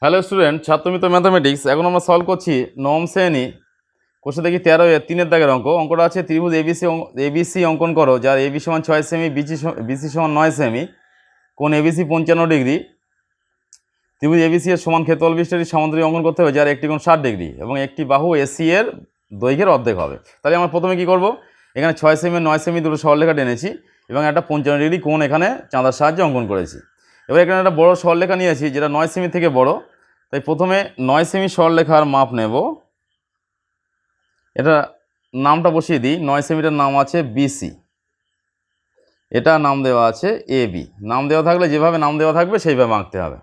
Hello student, ছাত্রমিত্র mathematics. এখন আমরা solve করছি নবম শ্রেণী। কোষে দেখি 13-3 দাগের অঙ্কটা আছে ত্রিভুজ এবিসি অঙ্কন করো, যার এবি সমান 6 সেমি, বিসি সমান 9 সেমি, কোণ এবিসি 55 ডিগ্রি। ত্রিভুজ এবিসি এর সমান ক্ষেত্রফল বিশিষ্ট সামান্তরিক অঙ্কন করতে হবে, যার একটি কোণ 60 ডিগ্রি এবং একটি বাহু এসি এর দৈর্ঘ্যের অর্ধেক হবে। তাহলে আমরা প্রথমে কি করব, এখানে 6 সেমি 9 সেমি দুটো সরলরেখা টেনেছি এবং একটা 55 ডিগ্রি কোণ এখানে চাঁদার সাহায্যে অঙ্কন করেছি। এবার এখানে একটা বড় সরলরেখা নিয়েছি যেটা 9 সেমি থেকে বড়, তাই প্রথমে 9 সেমি সরলরেখার মাপ নেব। এটা নামটা বসিয়ে দিই। 9 সেমিটার নাম আছে বিসি, এটা নাম দেওয়া আছে এবি। নাম দেওয়া থাকলে যেভাবে নাম দেওয়া থাকবে সেইভাবে আঁকতে হবে।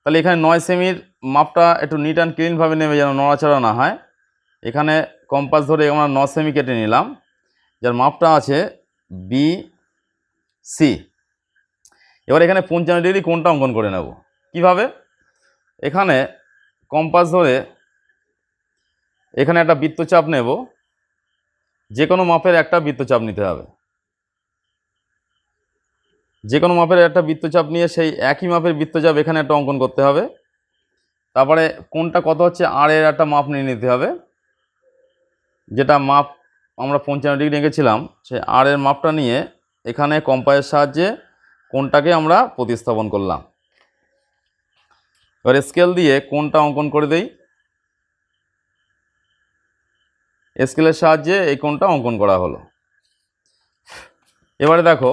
তাহলে এখানে 9 সেমির মাপটা একটু নিট অ্যান্ড ক্লিনভাবে নেবে, যেন নড়াচড়া না হয়। এখানে কম্পাস ধরে আমরা 9 সেমি কেটে নিলাম, যার মাপটা আছে বিসি। এবার এখানে 55 ডিগ্রি কোণটা অঙ্কন করে নেব। কিভাবে? এখানে কম্পাস ধরে এখানে একটা বৃত্তচাপ নেব। যে কোনো মাপের একটা বৃত্তচাপ নিতে হবে। যে কোনো মাপের একটা বৃত্তচাপ নিয়ে সেই একই মাপের বৃত্তচাপ এখানে একটা অঙ্কন করতে হবে। তারপরে কোণটা কত হচ্ছে আর এর একটা মাপ নিয়ে নিতে হবে, যেটা মাপ আমরা 55 ডিগ্রি এঁকেছিলাম, সেই আর এর মাপটা নিয়ে এখানে কম্পাসের সাহায্যে কোণটাকে আমরা প্রতিস্থাপন করলাম। এবার স্কেল দিয়ে কোণটা অঙ্কন করে দেই। স্কেলের সাহায্যে এই কোণটা অঙ্কন করা হলো। এবারে দেখো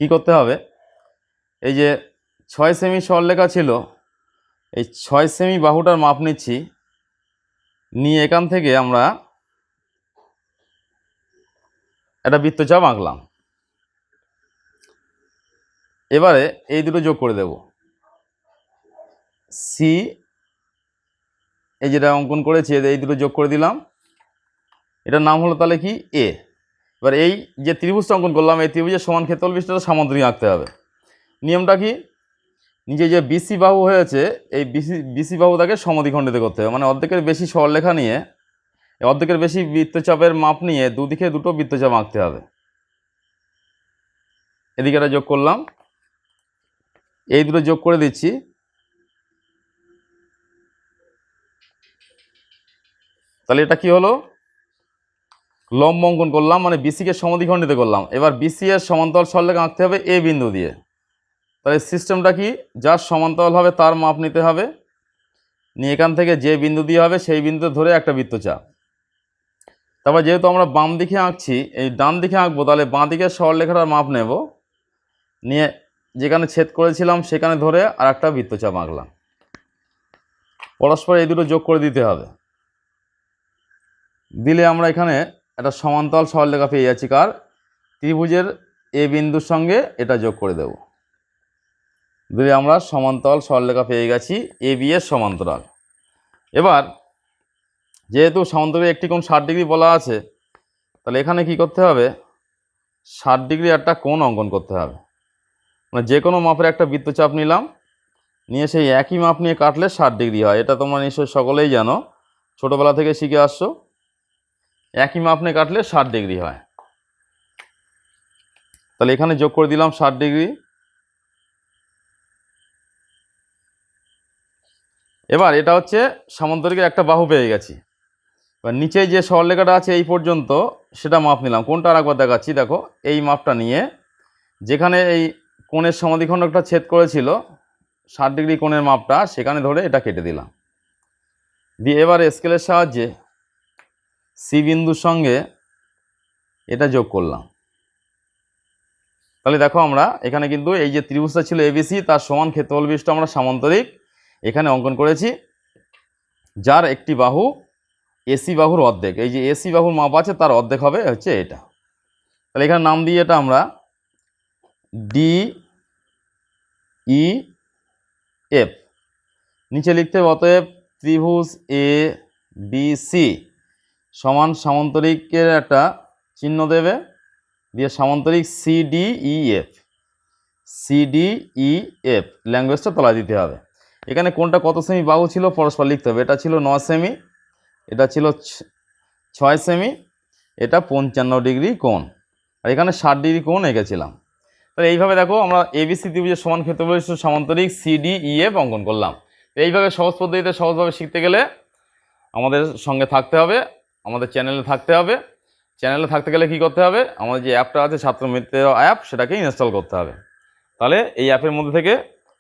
কি করতে হবে। এই যে 6 সেমি সরলরেখা ছিল, এই 6 সেমি বাহুটার মাপ নিচ্ছি, নিয়ে এখান থেকে আমরা একটা বৃত্তচাপ আঁকলাম। এবারে এই দুটো যোগ করে দেব। সি, এই যেটা অঙ্কন করেছি এই দুটো যোগ করে দিলাম। এটার নাম হলো তাহলে কি এ। এবার এই যে ত্রিভুজটা অঙ্কন করলাম, এই ত্রিভুজের সমান ক্ষেত্রফল বিশিষ্ট সামান্তরিক আঁকতে হবে। নিয়মটা কি, নিচে যে বিসি বাহু হয়েছে এই বিসি বাহুটাকে সমদ্বিখণ্ডিত করতে হবে, মানে অর্ধেকের বেশি সরলরেখা নিয়ে, অর্ধেকের বেশি বৃত্তচাপের মাপ নিয়ে দুদিকে দুটো বৃত্তচাপ আঁকতে হবে। এদিকে এটা যোগ করলাম, এই দুটো যোগ করে দিচ্ছি। তাহলে এটা কি হলো, লম্ব অঙ্কন করলাম, মানে বিসিকে সমদ্বিখণ্ডিত করলাম। এবার বিসি এর সমান্তরাল সরলরেখা আঁকতে হবে এ বিন্দু দিয়ে। তাহলে সিস্টেমটা কি, যার সমান্তরাল হবে তার মাপ নিতে হবে, নিয়ে এখান থেকে যে বিন্দু দিয়ে হবে সেই বিন্দু ধরে একটা বৃত্তচাপ। তারপর যেহেতু আমরা বাম দিকে আঁকছি, এই ডান দিকে আঁকবো, তাহলে বাঁ দিকের সরলরেখাটার মাপ নেব, নিয়ে যেখানে ছেদ করেছিলাম সেখানে ধরে আর একটা বৃত্তচাপ আঁকলাম। পরস্পর এই দুটো যোগ করে দিতে হবে। দিলে আমরা এখানে একটা সমান্তরাল সরলরেখা পেয়ে যাচ্ছি। কার? ত্রিভুজের এ বিন্দুর সঙ্গে এটা যোগ করে দেব, দিলে আমরা সমান্তরাল সরলরেখা পেয়ে গেছি এ বি এর সমান্তরাল। এবার যেহেতু সমান্তরালে একটি কোণ 60 ডিগ্রি বলা আছে, তাহলে এখানে কি করতে হবে, 60 ডিগ্রি একটা কোণ অঙ্কন করতে হবে। মানে যে কোনো মাপের একটা বৃত্তচাপ নিলাম, নিয়ে সেই একই মাপ নিয়ে কাটলে 60 ডিগ্রি হয়। এটা তোমরা নিশ্চয়ই সকলেই জানো, ছোটোবেলা থেকে শিখে আসছো। একই মাপ নিয়ে কাটলে 60 ডিগ্রি হয়। তাহলে এখানে যোগ করে দিলাম 60 ডিগ্রি। এবার এটা হচ্ছে সামান্তরিকের একটা বাহু পেয়ে গেছি। এবার নিচে যে সরলরেখাটা আছে এই পর্যন্ত সেটা মাপ নিলাম। কোনটা আর একবার দেখাচ্ছি, দেখো এই মাপটা নিয়ে যেখানে এই কোণের সমাদ্বিখণ্ডকটা ছেদ করেছিল 60 ডিগ্রি কোণের মাপটা, সেখানে ধরে এটা কেটে দিলাম। দিয়ে এবার স্কেলের সাহায্যে সি বিন্দুর সঙ্গে এটা যোগ করলাম। তাহলে দেখো আমরা এখানে কিন্তু এই যে ত্রিভুজটা ছিল এবিসি, তার সমান ক্ষেত্রফল বিশিষ্ট আমরা সামান্তরিক এখানে অঙ্কন করেছি, যার একটি বাহু এসি বাহুর অর্ধেক। এই যে এসি বাহুর মাপ আছে তার অর্ধেক হবে হচ্ছে এটা। তাহলে এখানে নাম দিয়ে এটা আমরা ডি ই এফ নিচে লিখতে হবে। অতএব ত্রিভুজ এ বি সি সমান সামান্তরিকের একটা চিহ্ন দেবে, দিয়ে সামান্তরিক সিডিইএফ। সিডিইএফ ল্যাঙ্গুয়েজটা তলায় দিতে হবে। এখানে কোনটা কত সেমি বাহু ছিল পরস্পর লিখতে হবে। এটা ছিল 9 সেমি, এটা ছিল 6 সেমি, এটা 55 ডিগ্রি কোণ, আর এখানে 60 ডিগ্রি কোণ এঁকেছিলাম। তাহলে এইভাবে দেখো আমরা এবিসি ত্রিভুজের সমান ক্ষেত্রবিশিষ্ট সামান্তরিক CDEF অঙ্কন করলাম। এইভাবে সহজ পদ্ধতিতে সহজভাবে শিখতে গেলে আমাদের সঙ্গে থাকতে হবে, আমাদের চ্যানেলে থাকতে হবে। চ্যানেলে থাকতে গেলে কী করতে হবে, আমাদের যে অ্যাপটা আছে ছাত্রমিত্র অ্যাপ, সেটাকে ইনস্টল করতে হবে। তাহলে এই অ্যাপের মধ্যে থেকে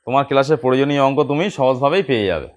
তোমার ক্লাসের প্রয়োজনীয় অঙ্ক তুমি সহজভাবেই পেয়ে যাবে।